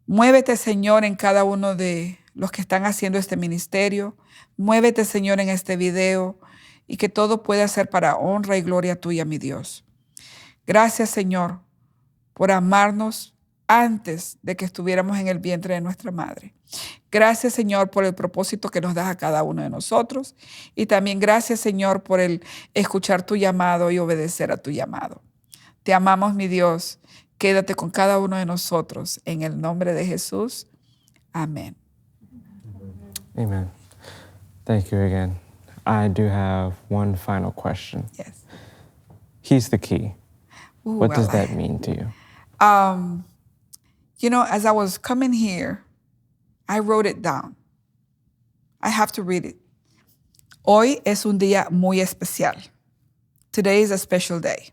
muévete, Señor, en cada uno de los que están haciendo este ministerio. Muévete, Señor, en este video y que todo pueda ser para honra y gloria tuya, mi Dios. Gracias, Señor, por amarnos antes de que estuviéramos en el vientre de nuestra madre. Gracias, Señor, por el propósito que nos das a cada uno de nosotros. Y también gracias, Señor, por el escuchar tu llamado y obedecer a tu llamado. Te amamos, mi Dios. Quédate con cada uno de nosotros. En el nombre de Jesús. Amén. Amen. Thank you again. I do have one final question. Yes. He's the key. Ooh, What does that mean to you? You know, as I was coming here, I wrote it down. I have to read it. Hoy es un día muy especial. Today is a special day.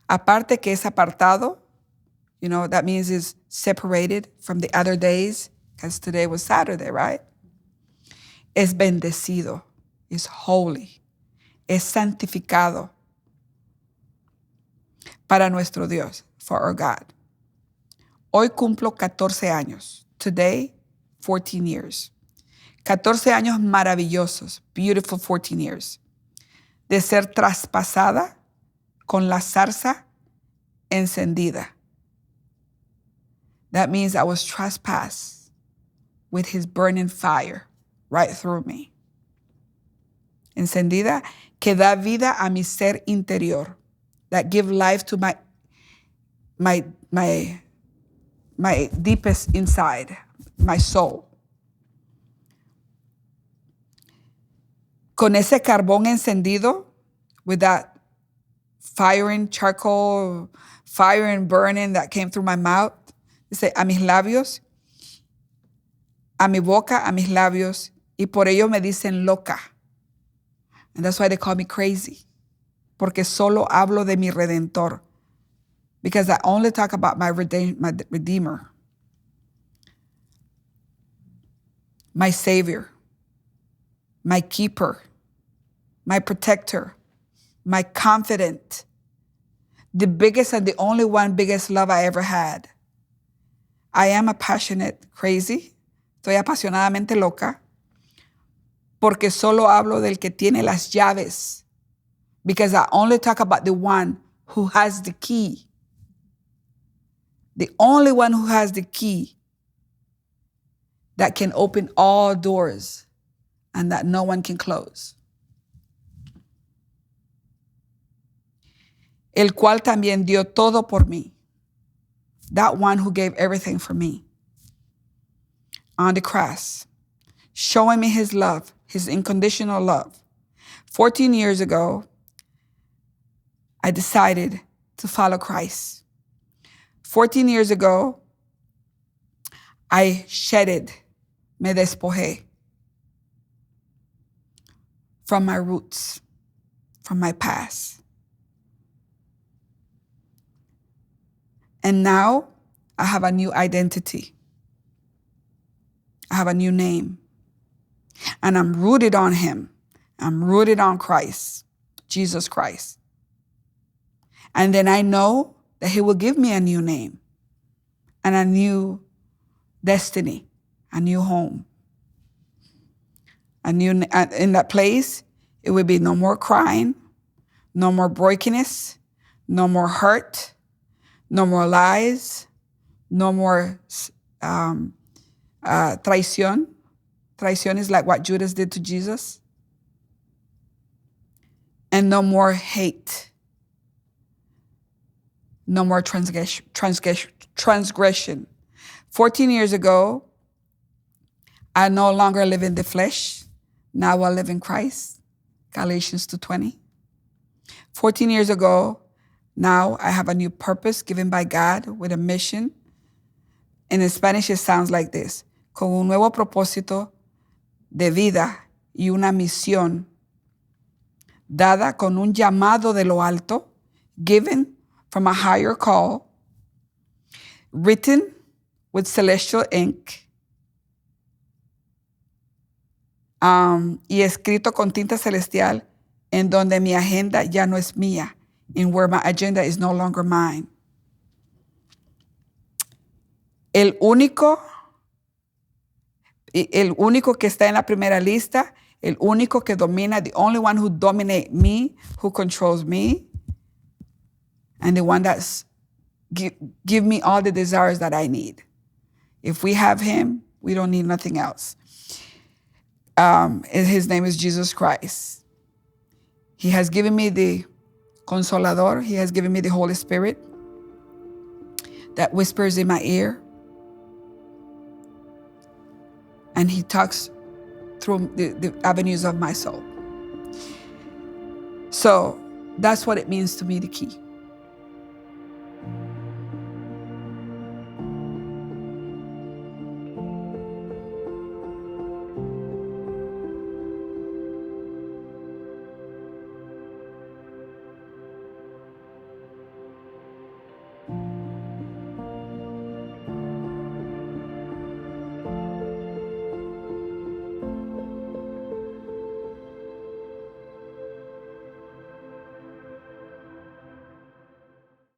Aparte que es apartado, you know, that means it's separated from the other days, because today was Saturday, right? Es bendecido, es holy, es santificado para nuestro Dios, for our God. Hoy cumplo 14 años. Today, 14 years. 14 años maravillosos, beautiful 14 years, de ser traspasada con la zarza encendida. That means I was trespassed with his burning fire right through me. Encendida, que da vida a mi ser interior, that give life to my deepest inside, my soul. Con ese carbón encendido, with that firing charcoal, fire and burning that came through my mouth. Dice, a mis labios, a mi boca, a mis labios, y por ello me dicen loca. And that's why they call me crazy. Porque solo hablo de mi Redentor. Because I only talk about my Redeemer, my Savior, my Keeper, my Protector, my Confidant, the biggest and the only one biggest love I ever had. I am a passionate crazy. Estoy apasionadamente loca. Porque solo hablo del que tiene las llaves. Because I only talk about the one who has the key. The only one who has the key that can open all doors and that no one can close. El cual también dio todo por mí. That one who gave everything for me on the cross, showing me his love, his unconditional love. 14 years ago, I decided to follow Christ. 14 years ago, I shedded, me despojé from my roots, from my past. And now I have a new identity. I have a new name. And I'm rooted on him. I'm rooted on Christ, Jesus Christ. And then I know that he will give me a new name and a new destiny, a new home. In that place, it will be no more crying, no more brokenness, no more hurt, no more lies, no more traición. Traición is like what Judas did to Jesus. And no more hate. No more transgression. 14 years ago, I no longer live in the flesh. Now I live in Christ. Galatians 2:20. 14 years ago, now I have a new purpose given by God with a mission. And in Spanish, it sounds like this. Con un nuevo propósito de vida y una misión dada con un llamado de lo alto, given from a higher call, written with celestial ink, y escrito con tinta celestial, en donde mi agenda ya no es mía, in where my agenda is no longer mine. El único que está en la primera lista, el único que domina, the only one who dominates me, who controls me, and the one that's give me all the desires that I need. If we have him, we don't need nothing else. His name is Jesus Christ. He has given me the Consolador. He has given me the Holy Spirit that whispers in my ear. And he talks through the avenues of my soul. So that's what it means to me, the key.